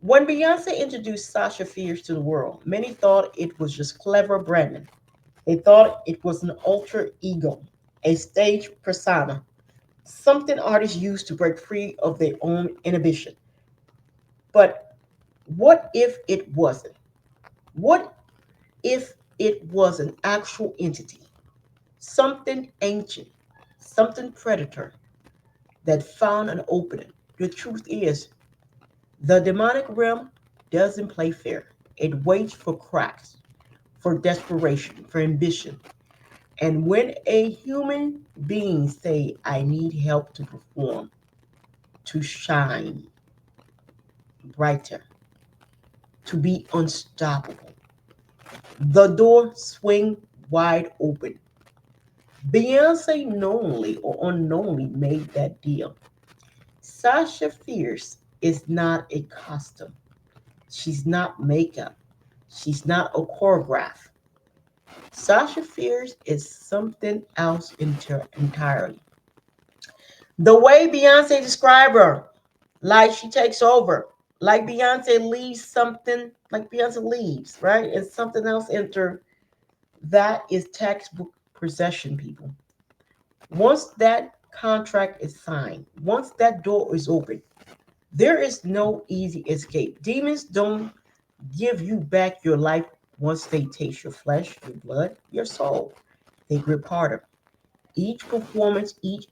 When Beyonce introduced Sasha Fierce to the world, many thought it was just clever branding. They thought it was an alter ego, a stage persona, something artists use to break free of their own inhibition. But what if it wasn't? What if it was an actual entity, something ancient, something predator that found an opening? The truth is, the demonic realm doesn't play fair. It waits for cracks, for desperation, for ambition. And when a human being say, I need help to perform, to shine brighter, to be unstoppable, the door swing wide open. Beyonce knowingly or unknowingly made that deal. Sasha Fierce is not a costume. She's not makeup. She's not a choreograph. Sasha Fierce is something else entirely. The way Beyonce described her, like she takes over, like Beyonce leaves something, like Beyonce leaves, right? And something else enter. That is textbook possession, people. Once that contract is signed, once that door is open, there is no easy escape. Demons don't give you back your life once they taste your flesh, your blood, your soul. They grip harder. Each performance, each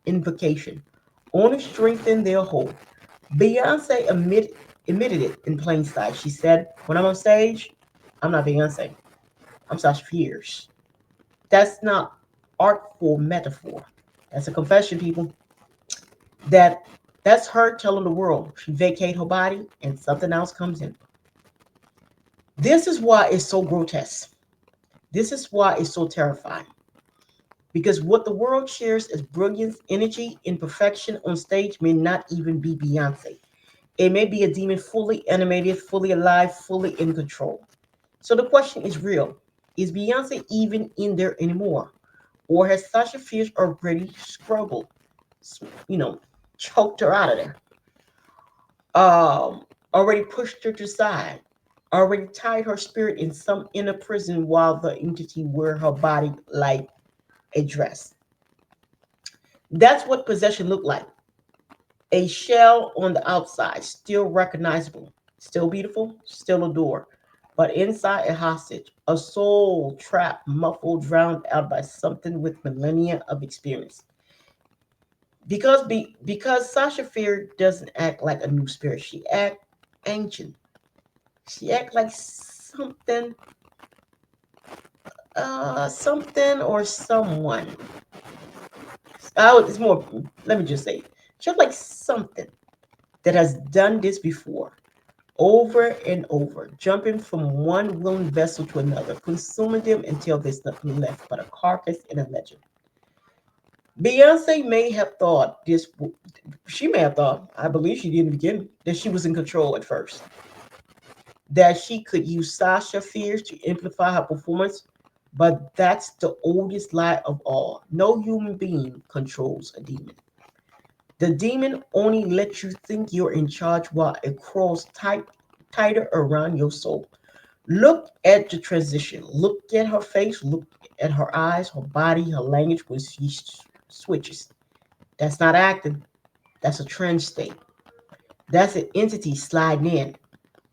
invocation only strengthen their hold. Beyonce admitted it in plain sight. She said, when I'm on stage, I'm not Beyonce. I'm Sasha Fierce. That's not artful metaphor. That's a confession, people. That that's her telling the world she vacate her body and something else comes in. This is why it's so grotesque. This is why it's so terrifying. Because what the world shares as brilliance, energy, imperfection on stage may not even be Beyonce. It may be a demon fully animated, fully alive, fully in control. So the question is real. Is Beyonce even in there anymore? Or has Sasha Fierce already struggled, you know, choked her out of there? Already pushed her to the side, already tied her spirit in some inner prison while the entity wear her body like a dress. That's what possession looked like. A shell on the outside, still recognizable, still beautiful, still adored, but inside a hostage, a soul trapped, muffled, drowned out by something with millennia of experience. Because Sasha Fear doesn't act like a new spirit, she act ancient. She act like something or someone. Oh, it's more. Let me just say, she act like something that has done this before, over and over, jumping from one willing vessel to another, consuming them until there's nothing left but a carcass and a legend. Beyonce may have thought this. She may have thought, I believe she did in the beginning, that she was in control at first, that she could use Sasha Fierce to amplify her performance. But that's the oldest lie of all. No human being controls a demon. The demon only lets you think you're in charge while it crawls tighter around your soul. Look at the transition. Look at her face. Look at her eyes, her body, her language when she switches. That's not acting. That's a trance state. That's an entity sliding in.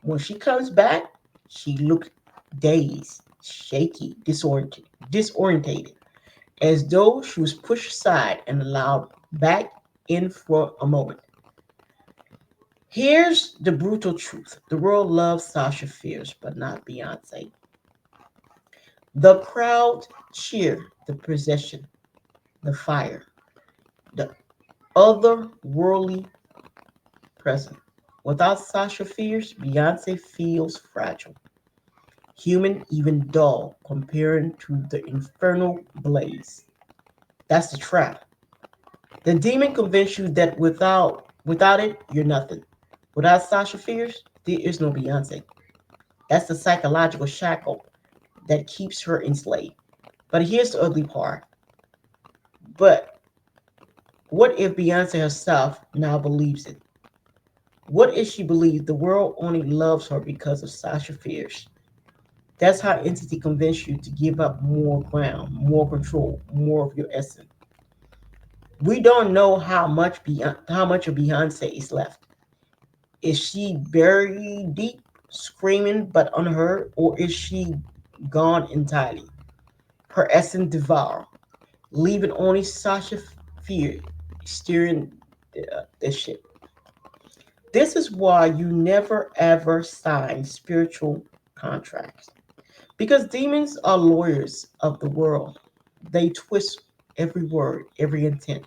When she comes back, she looks dazed, shaky, disorientated, as though she was pushed aside and allowed back in for a moment. Here's the brutal truth. The world loves Sasha Fierce, but not Beyonce. The crowd cheer the possession, the fire, the otherworldly present. Without Sasha Fierce, Beyonce feels fragile, human, even dull, comparing to the infernal blaze. That's the trap. The demon convinced you that without it, you're nothing. Without Sasha Fierce, there is no Beyonce. That's the psychological shackle that keeps her enslaved. But here's the ugly part. But what if Beyonce herself now believes it? What if she believes the world only loves her because of Sasha Fierce? That's how entity convince you to give up more ground, more control, more of your essence. We don't know how much of Beyonce is left. Is she buried deep, screaming but unheard, or is she gone entirely? Her essence devoured, leaving only Sasha Fear steering the ship. This is why you never ever sign spiritual contracts. Because demons are lawyers of the world. They twist every word, every intent.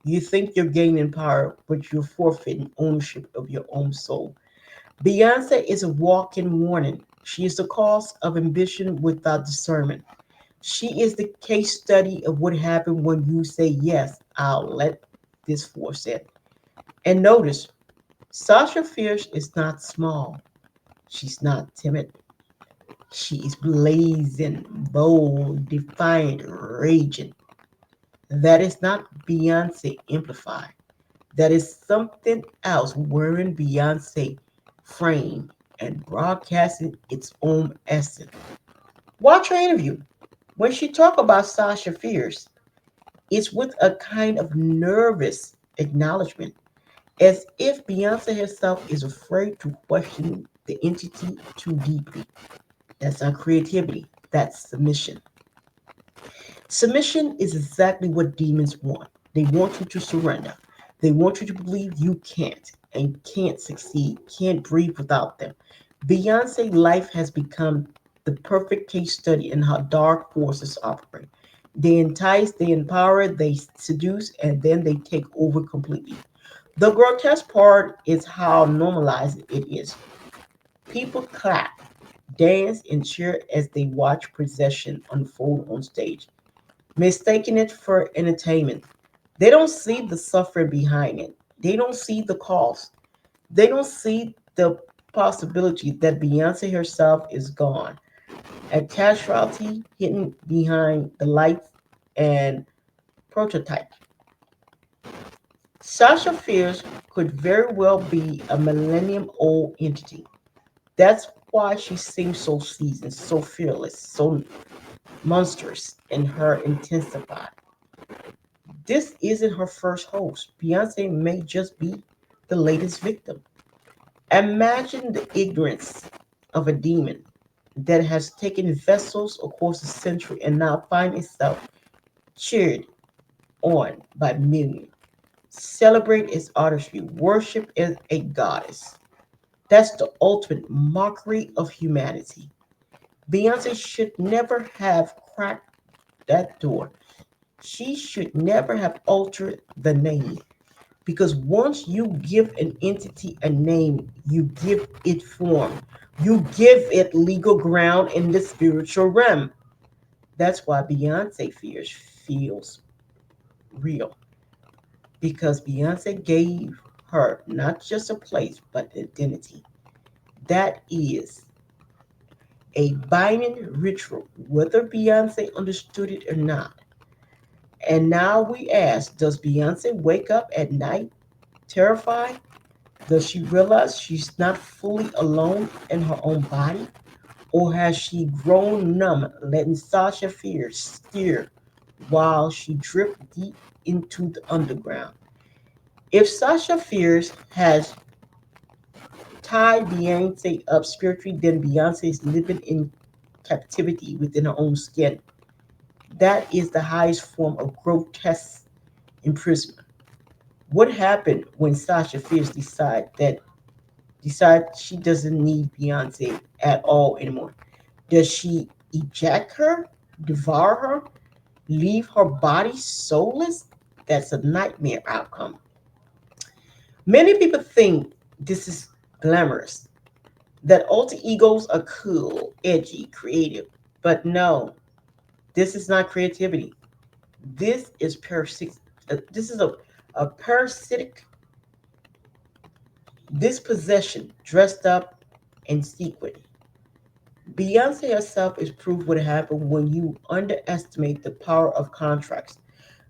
You think you're gaining power, but you're forfeiting ownership of your own soul. Beyonce is a walking warning. She is the cause of ambition without discernment. She is the case study of what happened when you say, yes, I'll let this force in. And notice, Sasha Fierce is not small. She's not timid. She is blazing, bold, defiant, raging. That is not Beyonce amplified. That is something else wearing Beyonce frame and broadcasting its own essence. Watch her interview. When she talk about Sasha Fierce, it's with a kind of nervous acknowledgement, as if Beyonce herself is afraid to question the entity too deeply. That's not creativity, that's submission. Submission is exactly what demons want. They want you to surrender. They want you to believe you can't and can't succeed, can't breathe without them. Beyonce life has become the perfect case study in how dark forces operate. They entice, they empower, they seduce, and then they take over completely. The grotesque part is how normalized it is. People clap, dance, and cheer as they watch possession unfold on stage, mistaking it for entertainment. They don't see the suffering behind it. They don't see the cost. They don't see the possibility that Beyonce herself is gone, a casualty hidden behind the lights and prototype. Sasha Fierce could very well be a millennium old entity. That's why she seems so seasoned, so fearless, so monstrous in her intensify. This isn't her first host. Beyonce may just be the latest victim. Imagine the ignorance of a demon that has taken vessels across the century and now finds itself cheered on by millions. Celebrate its artistry, worship as a goddess. That's the ultimate mockery of humanity. Beyonce should never have cracked that door. She should never have altered the name. Because once you give an entity a name, you give it form. You give it legal ground in the spiritual realm. That's why Beyonce feels real. Because Beyonce gave her not just a place, but identity. That is a binding ritual, whether Beyonce understood it or not. And now we ask, does Beyonce wake up at night terrified? Does she realize she's not fully alone in her own body? Or has she grown numb, letting Sasha fear steer while she drifts deep into the underground? If Sasha Fierce has tied Beyonce up spiritually, then Beyonce is living in captivity within her own skin. That is the highest form of grotesque imprisonment. What happened when Sasha Fierce decide she doesn't need Beyonce at all anymore? Does she eject her, devour her, leave her body soulless? That's a nightmare outcome. Many people think this is glamorous, that alter egos are cool, edgy, creative. But no, this is not creativity. This is parasitic. This is a parasitic dispossession dressed up in sequin. Beyonce herself is proof what happened when you underestimate the power of contracts.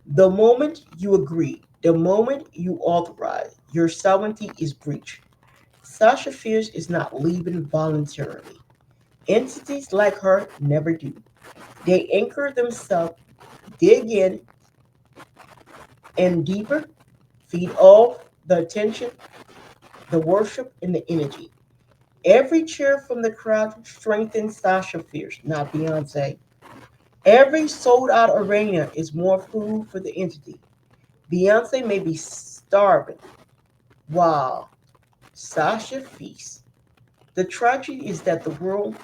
The moment you agree, the moment you authorize, your sovereignty is breached. Sasha Fierce is not leaving voluntarily. Entities like her never do. They anchor themselves, dig in and deeper, feed off the attention, the worship, and the energy. Every cheer from the crowd strengthens Sasha Fierce, not Beyonce. Every sold out arena is more food for the entity. Beyonce may be starving while Sasha feasts. The tragedy is that the world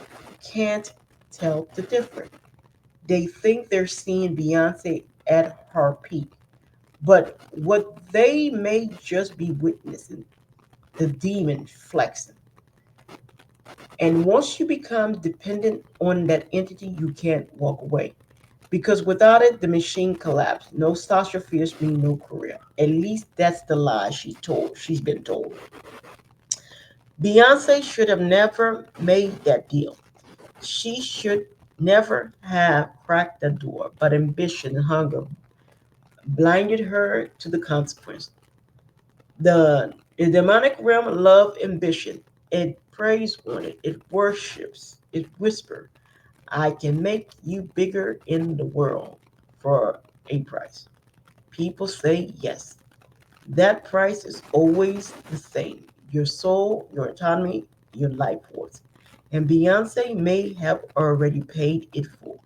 can't tell the difference. They think they're seeing Beyonce at her peak, but what they may just be witnessing the demon flexing. And once you become dependent on that entity, you can't walk away. Because without it, the machine collapsed. No Sasha Fierce mean no career. At least that's the lie she's been told. Beyonce should have never made that deal. She should never have cracked the door, but ambition and hunger blinded her to the consequence. The demonic realm love ambition. It preys on it. It worships. It whispers, I can make you bigger in the world for a price. People say yes. That price is always the same. Your soul, your autonomy, your life force. And Beyonce may have already paid it for.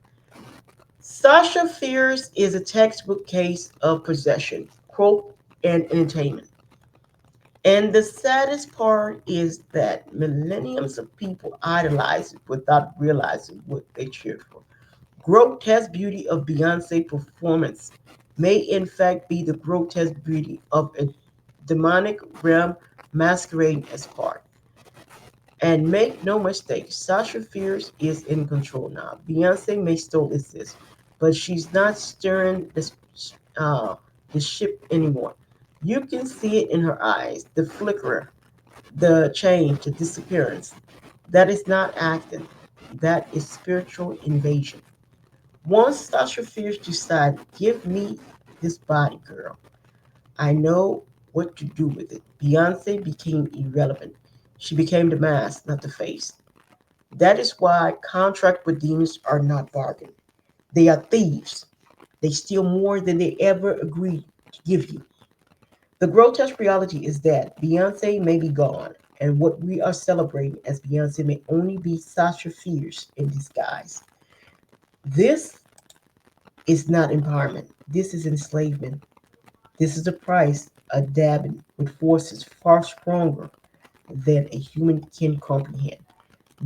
Sasha Fierce is a textbook case of possession, quote, and entertainment. And the saddest part is that millenniums of people idolize it without realizing what they cheered for. Grotesque beauty of Beyonce performance may in fact be the grotesque beauty of a demonic realm masquerading as part. And make no mistake, Sasha Fierce is in control now. Beyonce may still exist, but she's not steering uh, the ship anymore. You can see it in her eyes, the flicker, the change, the disappearance. That is not acting. That is spiritual invasion. Once Sasha Fierce decided, give me this body, girl. I know what to do with it. Beyonce became irrelevant. She became the mask, not the face. That is why contract with demons are not bargain. They are thieves. They steal more than they ever agreed to give you. The grotesque reality is that Beyonce may be gone, and what we are celebrating as Beyonce may only be Sasha Fierce in disguise. This is not empowerment. This is enslavement. This is the price of dabbing with forces far stronger than a human can comprehend.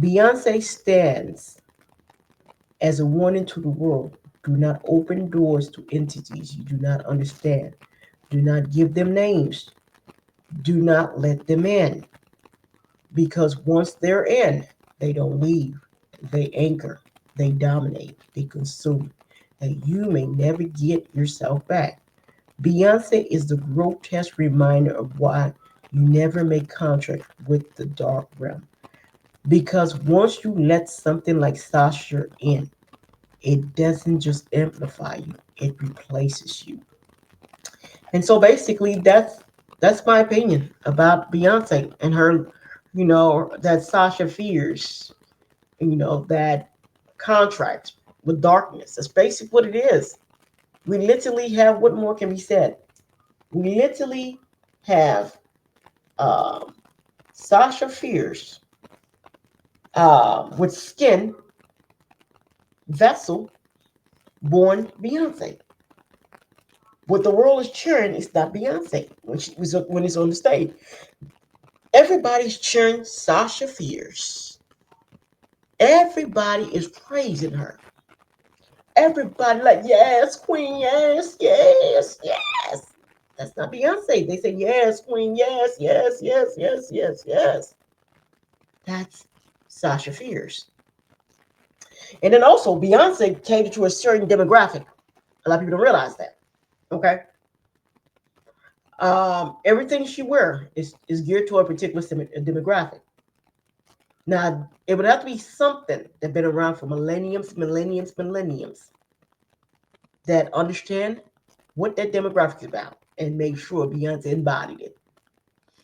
Beyonce stands as a warning to the world. Do not open doors to entities you do not understand. Do not give them names. Do not let them in. Because once they're in, they don't leave. They anchor. They dominate. They consume. And you may never get yourself back. Beyonce is the grotesque reminder of why you never make contract with the dark realm. Because once you let something like Sasha in, it doesn't just amplify you, it replaces you. And so basically that's my opinion about Beyonce and her, that Sasha Fierce, that contract with darkness. That's basically what it is. We literally have, what more can be said? We literally have um, Sasha Fierce with skin vessel born Beyonce. What the world is cheering is not Beyonce when it's on the stage. Everybody's cheering Sasha Fierce. Everybody is praising her. Everybody like, yes, Queen, yes, yes, yes. That's not Beyonce. They say, yes, Queen, yes, yes, yes, yes, yes, yes. That's Sasha Fierce. And then also, Beyonce catered to a certain demographic. A lot of people don't realize that. Okay. Everything she wear is geared to a particular demographic. Now, it would have to be something that's been around for millenniums, millenniums, millenniums that understand what that demographic is about and make sure Beyonce embodied it.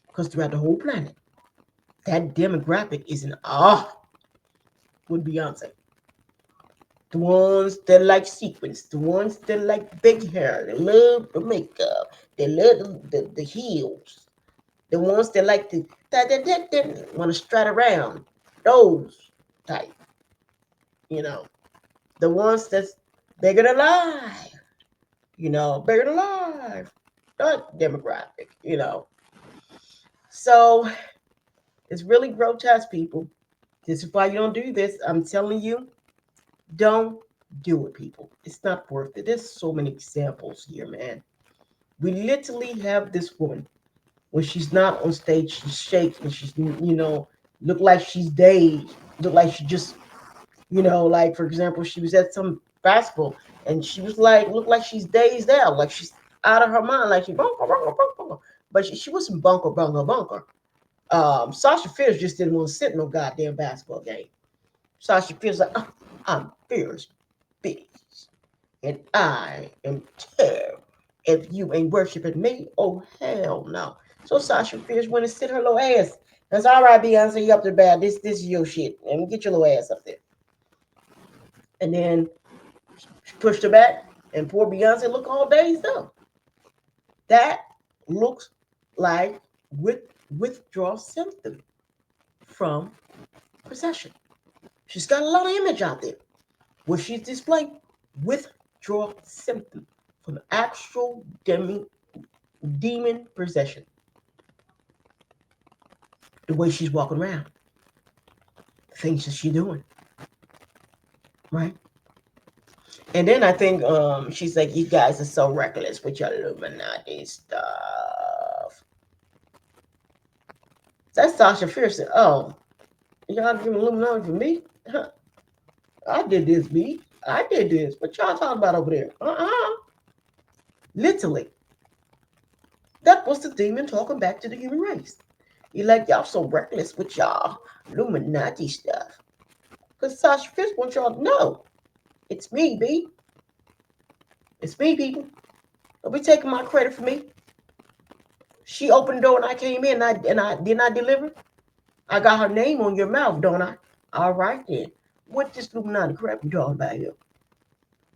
Because throughout the whole planet, That demographic is in awe with Beyonce. The ones that like sequins, the ones that like big hair, they love the makeup, they love the heels, the ones that like to want to strut around, those type, you know, the ones that's bigger than life, bigger than life, that demographic, So it's really grotesque, people. This is why you don't do this. I'm telling you, don't do it, people. It's not worth it. There's so many examples here, man. We literally have this woman when she's not on stage, she's shaking, look like she's dazed, look like she just, like for example, she was at some festival and she was like, look like she's dazed out, like she's out of her mind, like she bunker, bunker, bunker, bunker. But she wasn't bunker, bunker, bunker. Sasha Fierce just didn't want to sit in no goddamn basketball game. Sasha Fierce like, I'm fierce, bitch, and I am terrible. If you ain't worshiping me, oh hell no. So Sasha Fierce went and sit her little ass. That's all right, Beyonce, you up there bad. This is your shit. And get your little ass up there. And then she pushed her back, and poor Beyonce look all dazed up. That looks like withdrawal symptom from possession. She's got a lot of image out there where she's displaying withdrawal symptom from actual demon possession. The way she's walking around, the things that she's doing, right? And then I think she's like, you guys are so reckless with your Illuminati stuff. That's Sasha Fierce. Oh, y'all giving Illuminati for me? Huh. I did this, B. I did this. What y'all talking about over there? Literally. That was the demon talking back to the human race. You like, y'all so reckless with y'all Illuminati stuff. Because Sasha Fierce wants y'all to know. It's me, B. It's me, people. Don't be taking my credit for me. She opened the door and I came in and I did not deliver. I got her name on your mouth, don't I? All right then. What this Illuminati crap you talking about here?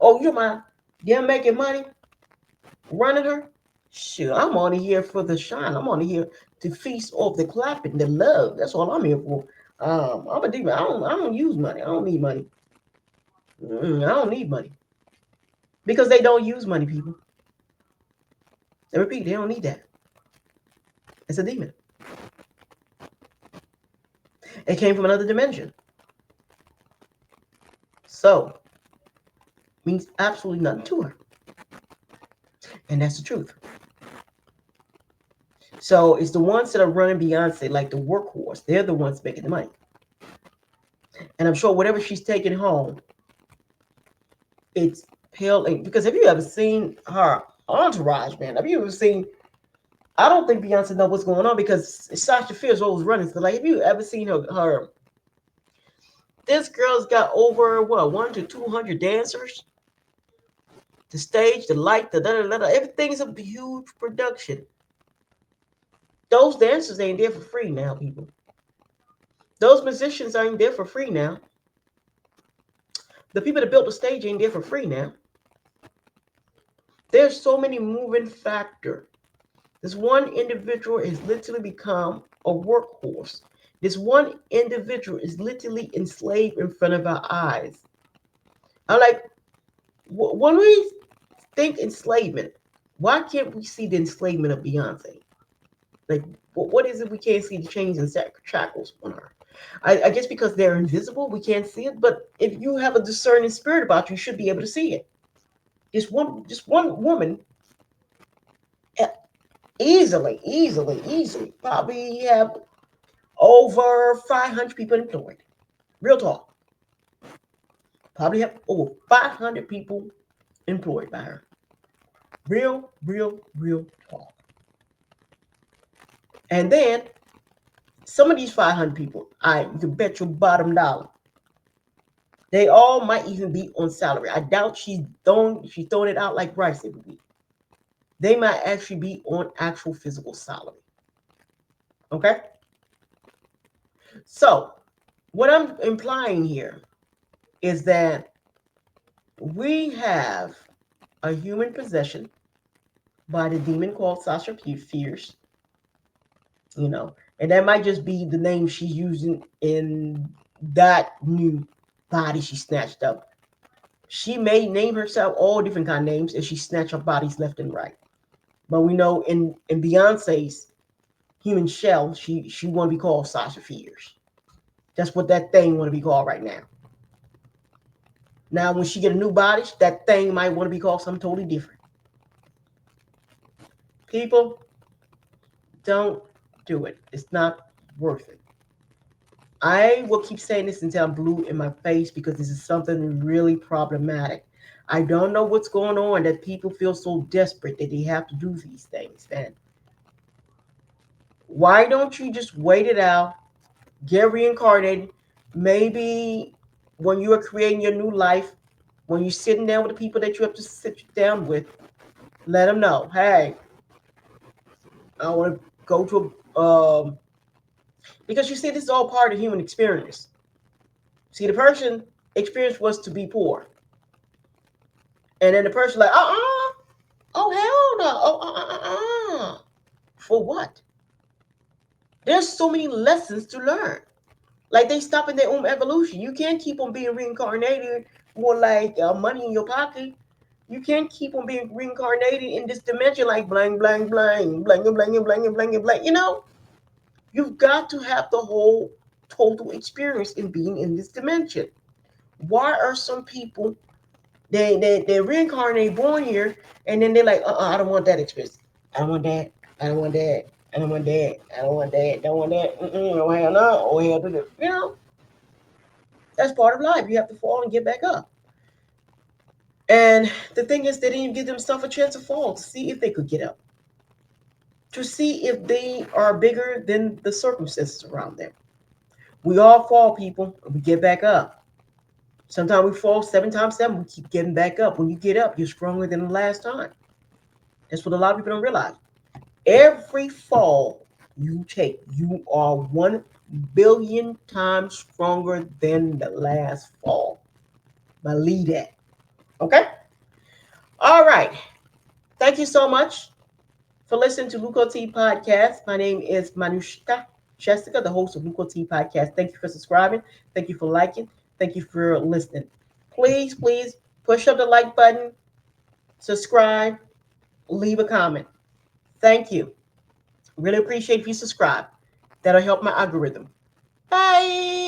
Oh, you're my damn making money running her? Sure, I'm only here for the shine. I'm only here to feast off the clapping, the love. That's all I'm here for. I'm a demon. I don't use money. I don't need money. I don't need money. Because they don't use money, people. I repeat, they don't need that. It's a demon. It came from another dimension. So, means absolutely nothing to her. And that's the truth. So, it's the ones that are running Beyonce like the workhorse. They're the ones making the money. And I'm sure whatever she's taking home, it's pale. Because have you ever seen her entourage, man? Have you ever seen? I don't think Beyonce knows what's going on because Sasha Fierce always running. So, like, have you ever seen her? This girl's got over what 1 to 200 dancers. The stage, the light, everything's a huge production. Those dancers ain't there for free now, people. Those musicians ain't there for free now. The people that built the stage ain't there for free now. There's so many moving factors. This one individual has literally become a workhorse. This one individual is literally enslaved in front of our eyes. I'm like, when we think enslavement, why can't we see the enslavement of Beyonce? Like, what is it we can't see the chains and shackles on her? I guess because they're invisible, we can't see it. But if you have a discerning spirit about you, you should be able to see it. Just one woman easily, probably have over 500 people employed. Real talk. Probably have over 500 people employed by her. Real talk. And then some of these 500 people, you can bet your bottom dollar, they all might even be on salary. I doubt she's throwing it out like Bryce every week. They might actually be on actual physical salary. Okay? So, what I'm implying here is that we have a human possession by the demon called Sasha Fierce, you know, and that might just be the name she's using in that new body she snatched up. She may name herself all different kind of names, and she snatched up bodies left and right. But we know in Beyonce's human shell, she want to be called Sasha Fierce. That's what that thing want to be called right now. Now, when she get a new body, that thing might want to be called something totally different. People, don't do it. It's not worth it. I will keep saying this until I'm blue in my face because this is something really problematic. I don't know what's going on that people feel so desperate that they have to do these things. And why don't you just wait it out, get reincarnated? Maybe when you are creating your new life, when you're sitting down with the people that you have to sit down with, let them know, hey, I want to go to because you see, this is all part of human experience. See, the person experience was to be poor, and then the person like, oh hell no, for what? There's so many lessons to learn. Like they stop in their own evolution. You can't keep on being reincarnated more like money in your pocket. You can't keep on being reincarnated in this dimension like blank, blank, blank, blank, blank, blank, blank, blank, blank. You know, you've got to have the whole total experience in being in this dimension. Why are some people they reincarnate born here and then they're like, I don't want that experience. I don't want that. I don't want that. I don't want that. I don't want that. Don't want that. Oh hell no. Oh hell to the. You know, that's part of life. You have to fall and get back up. And the thing is, they didn't even give themselves a chance to fall to see if they could get up, to see if they are bigger than the circumstances around them. We all fall, people. We get back up. Sometimes we fall 7 times 7. We keep getting back up. When you get up, you're stronger than the last time. That's what a lot of people don't realize. Every fall you take, you are 1 billion times stronger than the last fall. Believe that. Okay? All right. Thank you so much for listening to Luco T Podcast. My name is Manushka Jessica, the host of Luco T Podcast. Thank you for subscribing. Thank you for liking. Thank you for listening. Please, please push up the like button, subscribe, leave a comment. Thank you. Really appreciate if you subscribe. That'll help my algorithm. Bye.